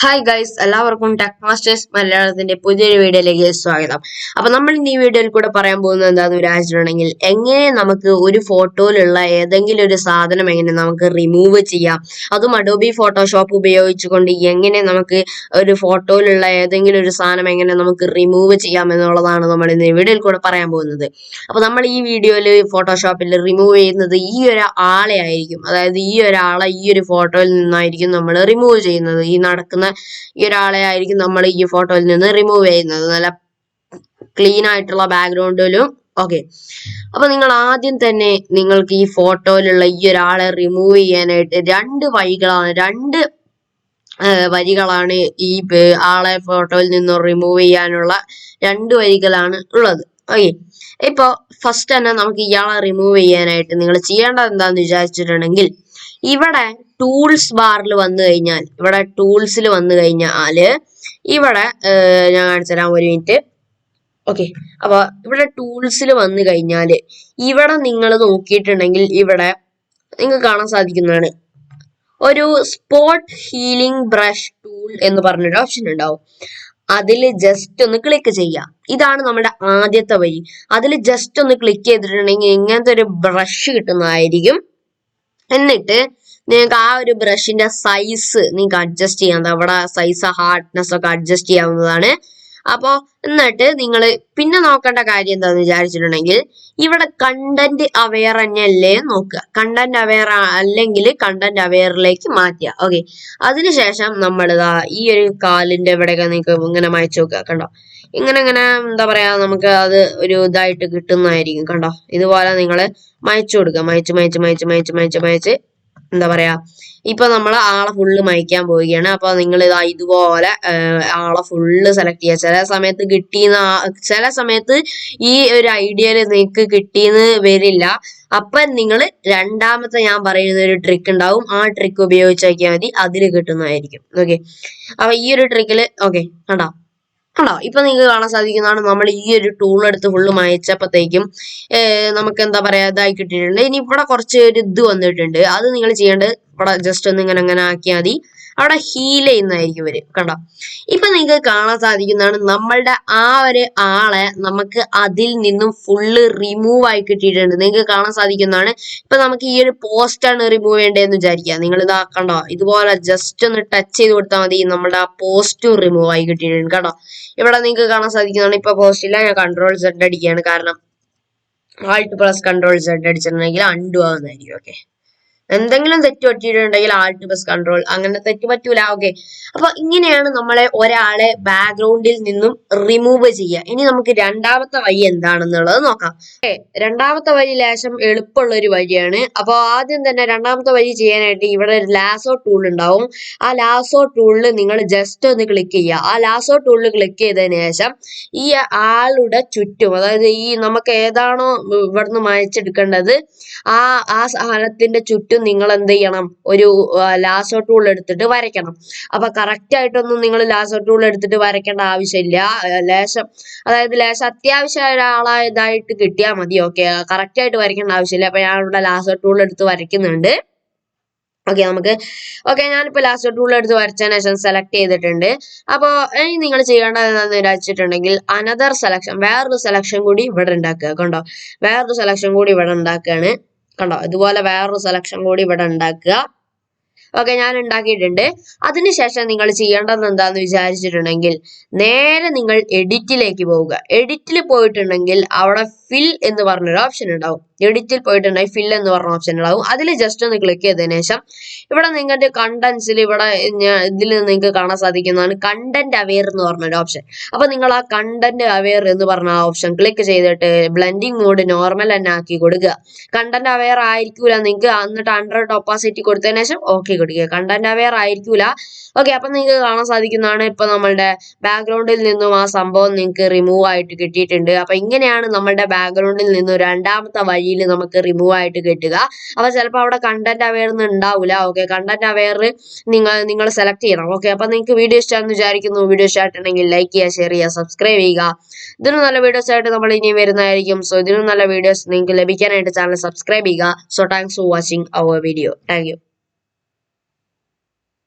Hi guys, എല്ലാവർക്കും tech masters മലയാളത്തിന്റെ പുതിയൊരു വീഡിയോയിലേക്ക് സ്വാഗതം. അപ്പൊ നമ്മൾ ഇന്ന് ഈ വീഡിയോയിൽ കൂടെ പറയാൻ പോകുന്നത് എന്താണെന്ന് വിചാരിച്ചിട്ടുണ്ടെങ്കിൽ, എങ്ങനെ നമുക്ക് ഒരു ഫോട്ടോയിലുള്ള ഏതെങ്കിലും ഒരു സാധനം എങ്ങനെ നമുക്ക് റിമൂവ് ചെയ്യാം, അതും അഡോബി ഫോട്ടോഷോപ്പ് ഉപയോഗിച്ചുകൊണ്ട് എങ്ങനെ നമുക്ക് ഒരു ഫോട്ടോയിലുള്ള ഏതെങ്കിലും ഒരു സാധനം എങ്ങനെ നമുക്ക് റിമൂവ് ചെയ്യാം എന്നുള്ളതാണ് നമ്മൾ ഇന്ന് ഈ വീഡിയോയിൽ കൂടെ പറയാൻ പോകുന്നത്. അപ്പൊ നമ്മൾ ഈ വീഡിയോയിൽ ഫോട്ടോഷോപ്പിൽ റിമൂവ് ചെയ്യുന്നത് ഈ ഒരു ആളെ ആയിരിക്കും, അതായത് ഈ ഒരാളെ ഈ ഒരു ഫോട്ടോയിൽ നിന്നായിരിക്കും നമ്മൾ റിമൂവ് ചെയ്യുന്നത്. ഈ നടക്കുന്ന ഈ ഒരാളെ ആയിരിക്കും നമ്മൾ ഈ ഫോട്ടോയിൽ നിന്ന് റിമൂവ് ചെയ്യുന്നത്, നല്ല ക്ലീൻ ആയിട്ടുള്ള ബാക്ക്ഗ്രൗണ്ടിലും. ഓക്കെ, അപ്പൊ നിങ്ങൾ ആദ്യം തന്നെ നിങ്ങൾക്ക് ഈ ഫോട്ടോയിലുള്ള ഈ ഒരാളെ റിമൂവ് ചെയ്യാനായിട്ട് രണ്ട് വരികളാണ് ഈ ആളെ ഫോട്ടോയിൽ നിന്ന് റിമൂവ് ചെയ്യാനുള്ള രണ്ട് വരികളാണ് ഉള്ളത്. ഓക്കെ, ഇപ്പൊ ഫസ്റ്റ് തന്നെ നമുക്ക് ഇയാളെ റിമൂവ് ചെയ്യാനായിട്ട് നിങ്ങൾ ചെയ്യേണ്ടത് എന്താന്ന് വിചാരിച്ചിട്ടുണ്ടെങ്കിൽ, ഇവിടെ ടൂൾസ് ബാറിൽ വന്നു കഴിഞ്ഞാൽ, ഇവിടെ ടൂൾസിൽ വന്നു കഴിഞ്ഞാല് ഇവിടെ ഞാൻ കാണിച്ചു തരാം, ഒരു മിനിറ്റ്. ഓക്കെ, അപ്പൊ ഇവിടെ ടൂൾസിൽ വന്നു കഴിഞ്ഞാല് ഇവിടെ നിങ്ങൾ നോക്കിയിട്ടുണ്ടെങ്കിൽ ഇവിടെ നിങ്ങൾക്ക് കാണാൻ സാധിക്കുന്നതാണ് ഒരു സ്പോട്ട് ഹീലിംഗ് ബ്രഷ് ടൂൾ എന്ന് പറഞ്ഞൊരു ഓപ്ഷൻ ഉണ്ടാവും. അതിൽ ജസ്റ്റ് ഒന്ന് ക്ലിക്ക് ചെയ്യാം. ഇതാണ് നമ്മുടെ ആദ്യത്തെ വഴി. അതിൽ ജസ്റ്റ് ഒന്ന് ക്ലിക്ക് ചെയ്തിട്ടുണ്ടെങ്കിൽ ഇങ്ങനത്തെ ഒരു ബ്രഷ് കിട്ടുന്നതായിരിക്കും. എന്നിട്ട് നിങ്ങൾക്ക് ആ ഒരു ബ്രഷിന്റെ സൈസ് നിങ്ങൾക്ക് അഡ്ജസ്റ്റ് ചെയ്യാം. അവിടെ സൈസ് ഹാർഡ്നെസ് ഒക്കെ അഡ്ജസ്റ്റ് ചെയ്യാവുന്നതാണ്. അപ്പോ എന്നിട്ട് നിങ്ങൾ പിന്നെ നോക്കേണ്ട കാര്യം എന്താന്ന് വിചാരിച്ചിട്ടുണ്ടെങ്കിൽ, ഇവിടെ കണ്ടന്റ് അവെയർ തന്നെയല്ലേ നോക്കുക. കണ്ടന്റ് അവെയർ അല്ലെങ്കിൽ കണ്ടന്റ് അവെയറിലേക്ക് മാറ്റുക. ഓക്കെ, അതിനുശേഷം നമ്മൾ ഈ ഒരു കാലിന്റെ ഇവിടെയൊക്കെ നിങ്ങൾക്ക് ഇങ്ങനെ മായ്ച്ചു നോക്കുക. കണ്ടോ, ഇങ്ങനെ എന്താ പറയാ, നമുക്ക് അത് ഒരു ഇതായിട്ട് കിട്ടുന്നതായിരിക്കും. കണ്ടോ, ഇതുപോലെ നിങ്ങൾ മായ്ച്ചു കൊടുക്കുക. മായ്ച്ച് എന്താ പറയാ, ഇപ്പൊ നമ്മൾ ആളെ ഫുള്ള് മായ്ക്കാൻ പോവുകയാണ്. അപ്പൊ നിങ്ങൾ ഇതുപോലെ ആളെ ഫുള്ള് സെലക്ട് ചെയ്യുക. ചില സമയത്ത് ഈ ഒരു ഐഡിയയിൽ നിങ്ങൾക്ക് കിട്ടിയെന്ന് വരില്ല. അപ്പൊ നിങ്ങൾ രണ്ടാമത്തെ ഞാൻ പറയുന്ന ഒരു ട്രിക്ക് ഉണ്ടാവും, ആ ട്രിക്ക് ഉപയോഗിച്ച് നോക്കിയാൽ മതി, അതിൽ കിട്ടുന്നതായിരിക്കും. ഓക്കെ, അപ്പൊ ഈ ഒരു ട്രിക്കില് കണ്ടോ, ഇപ്പൊ നിങ്ങൾക്ക് കാണാൻ സാധിക്കുന്നതാണ്, നമ്മൾ ഈ ഒരു ടൂൾ എടുത്ത് ഫുള്ള് മായച്ചപ്പോഴത്തേക്കും നമുക്ക് എന്താ പറയാ ഇതായി കിട്ടിയിട്ടുണ്ട്. ഇനി ഇവിടെ കുറച്ച് ഒരു ഇത് വന്നിട്ടുണ്ട്. അത് നിങ്ങൾ ചെയ്യേണ്ടത് ഇവിടെ ജസ്റ്റ് ഒന്ന് ഇങ്ങനെ ആക്കിയാൽ മതി. അവിടെ ഹീൽ ചെയ്യുന്നതായിരിക്കും വരും. കണ്ടോ, ഇപ്പൊ നിങ്ങൾക്ക് കാണാൻ സാധിക്കുന്നതാണ് നമ്മളുടെ ആ ഒരു ആളെ നമുക്ക് അതിൽ നിന്നും ഫുള്ള് റിമൂവ് ആയി കിട്ടിയിട്ടുണ്ട്. നിങ്ങൾക്ക് കാണാൻ സാധിക്കുന്നതാണ്. ഇപ്പൊ നമുക്ക് ഈ ഒരു പോസ്റ്റാണ് റിമൂവ് ചെയ്യേണ്ടതെന്ന് വിചാരിക്കുക. നിങ്ങൾ ഇതാ കണ്ടോ, ഇതുപോലെ ജസ്റ്റ് ഒന്ന് ടച്ച് ചെയ്ത് കൊടുത്താൽ മതി, നമ്മുടെ ആ പോസ്റ്റും റിമൂവ് ആയി കിട്ടിയിട്ടുണ്ട്. കണ്ടോ, ഇവിടെ നിങ്ങൾക്ക് കാണാൻ സാധിക്കുന്നതാണ്. ഇപ്പൊ പോസ്റ്റ് ഇല്ല, ഞാൻ കൺട്രോൾ സെഡ് അടിക്കുകയാണ്. കാരണം ആൾട്ട് പ്ലസ് കൺട്രോൾ സെഡ് അടിച്ചിട്ടുണ്ടെങ്കിൽ അൺഡു ആവുന്നതായിരിക്കും. ഓക്കെ, എന്തെങ്കിലും തെറ്റ് പറ്റിയിട്ടുണ്ടെങ്കിൽ ആൾട്ട് പ്ലസ് കൺട്രോൾ, അങ്ങനെ തെറ്റ് പറ്റൂല. ഓക്കെ, അപ്പൊ ഇങ്ങനെയാണ് നമ്മളെ ഒരാളെ ബാക്ക്ഗ്രൗണ്ടിൽ നിന്നും റിമൂവ് ചെയ്യുക. ഇനി നമുക്ക് രണ്ടാമത്തെ വഴി എന്താണെന്നുള്ളത് നോക്കാം. രണ്ടാമത്തെ വഴി ലേശം എളുപ്പമുള്ള ഒരു വഴിയാണ്. അപ്പൊ ആദ്യം തന്നെ രണ്ടാമത്തെ വഴി ചെയ്യാനായിട്ട് ഇവിടെ ഒരു ലാസോ ടൂൾ ഉണ്ടാവും. ആ ലാസോ ടൂളിൽ നിങ്ങൾ ജസ്റ്റ് ഒന്ന് ക്ലിക്ക് ചെയ്യുക. ആ ലാസോ ടൂളിൽ ക്ലിക്ക് ചെയ്തതിനു ശേഷം ഈ ആളുടെ ചുറ്റും, അതായത് ഈ നമുക്ക് ഏതാണോ ഇവിടുന്ന് മായ്ച്ചെടുക്കേണ്ടത് ആ സാധനത്തിന്റെ ചുറ്റും നിങ്ങൾ എന്ത് ചെയ്യണം, ഒരു ലാസോ ടൂൾ എടുത്തിട്ട് വരയ്ക്കണം. അപ്പൊ കറക്റ്റ് ആയിട്ടൊന്നും നിങ്ങൾ ലാസോ ടൂൾ എടുത്തിട്ട് വരയ്ക്കേണ്ട ആവശ്യമില്ല. ലേശം അത്യാവശ്യം ഒരാളായതായിട്ട് കിട്ടിയാൽ മതി. ഓക്കെ, കറക്റ്റ് ആയിട്ട് വരയ്ക്കേണ്ട ആവശ്യമില്ല. അപ്പൊ ഞാൻ ഇവിടെ ലാസോ ടൂൾ എടുത്ത് വരയ്ക്കുന്നുണ്ട്. ഓക്കെ, ഞാനിപ്പോ ലാസോ ടൂൾ എടുത്ത് വരച്ചതിന് ശേഷം സെലക്ട് ചെയ്തിട്ടുണ്ട്. അപ്പൊ ഇനി നിങ്ങൾ ചെയ്യേണ്ടത് എന്താണെന്ന് വിചാരിച്ചിട്ടുണ്ടെങ്കിൽ, അനദർ സെലക്ഷൻ, വേറൊരു സെലക്ഷൻ കൂടി ഇവിടെ ഉണ്ടാക്കുക. കണ്ടോ, വേറൊരു സെലക്ഷൻ കൂടി ഇവിടെ ഉണ്ടാക്കുകയാണ്. കണ്ടോ, ഇതുപോലെ വേറൊരു സെലക്ഷൻ കൂടി ഇവിടെ ഉണ്ടാക്കുക. ഓക്കെ, ഞാൻ ഉണ്ടാക്കിയിട്ടുണ്ട്. അതിനുശേഷം നിങ്ങൾ ചെയ്യേണ്ടത് എന്താന്ന് വിചാരിച്ചിട്ടുണ്ടെങ്കിൽ, നേരെ നിങ്ങൾ എഡിറ്റിലേക്ക് പോവുക. എഡിറ്റിൽ പോയിട്ടുണ്ടെങ്കിൽ അവിടെ ഫിൽ എന്ന് പറഞ്ഞൊരു ഓപ്ഷൻ ഉണ്ടാവും. എഡിറ്റിൽ പോയിട്ടുണ്ടെങ്കിൽ ഫിൽ എന്ന് പറഞ്ഞ ഓപ്ഷൻ ഉണ്ടാവും. അതിൽ ജസ്റ്റ് ഒന്ന് ക്ലിക്ക് ചെയ്തതിനു ശേഷം ഇവിടെ നിങ്ങളുടെ കണ്ടന്റ്സിൽ ഇവിടെ ഇതിൽ നിങ്ങൾക്ക് കാണാൻ സാധിക്കുന്നതാണ് കണ്ടന്റ് അവെയർ എന്ന് പറഞ്ഞൊരു ഓപ്ഷൻ. അപ്പൊ നിങ്ങൾ ആ കണ്ടന്റ് അവെയർ എന്ന് പറഞ്ഞ ആ ഓപ്ഷൻ ക്ലിക്ക് ചെയ്തിട്ട് ബ്ലെൻഡിങ് മോഡ് നോർമൽ തന്നെ ആക്കി കൊടുക്കുക. കണ്ടന്റ് അവെയർ ആയിരിക്കൂല നിങ്ങൾക്ക്, എന്നിട്ട് 100 ഒപ്പാസിറ്റി കൊടുത്തതിനു ശേഷം ഓക്കെ കൊടുക്കുക. Content aware ആയിരിക്കൂല. ഓക്കെ, അപ്പൊ നിങ്ങൾക്ക് കാണാൻ സാധിക്കുന്നതാണ് ഇപ്പൊ നമ്മളുടെ ബാക്ക്ഗ്രൗണ്ടിൽ നിന്നും ആ സംഭവം നിങ്ങൾക്ക് റിമൂവ് ആയിട്ട് കിട്ടിയിട്ടുണ്ട്. അപ്പൊ ഇങ്ങനെയാണ് നമ്മളുടെ ബാക്ക്ഗ്രൗണ്ടിൽ നിന്നും രണ്ടാമത്തെ വഴിയിൽ നമുക്ക് റിമൂവ് ആയിട്ട് കിട്ടുക. അപ്പൊ ചിലപ്പോൾ അവിടെ കണ്ടന്റ് അവെയർ ഒന്നും ഉണ്ടാവില്ല. ഓക്കെ, കണ്ടന്റ് അവെയർ നിങ്ങൾ സെലക്ട് ചെയ്യണം. ഓക്കെ, അപ്പൊ നിങ്ങൾക്ക് വീഡിയോ ഇഷ്ടമാണെന്ന് വിചാരിക്കുന്നു. വീഡിയോ ഇഷ്ടമായിട്ടുണ്ടെങ്കിൽ ലൈക്ക് ചെയ്യുക, ഷെയർ ചെയ്യുക, സബ്സ്ക്രൈബ് ചെയ്യുക. ഇതിനും നല്ല വീഡിയോസ് ആയിട്ട് നമ്മൾ ഇനി വരുന്നതായിരിക്കും. സോ ഇതിനും നല്ല വീഡിയോസ് നിങ്ങൾക്ക് ലഭിക്കാനായിട്ട് ചാനൽ സബ്സ്ക്രൈബ് ചെയ്യുക. So thanks for watching our video. Thank U.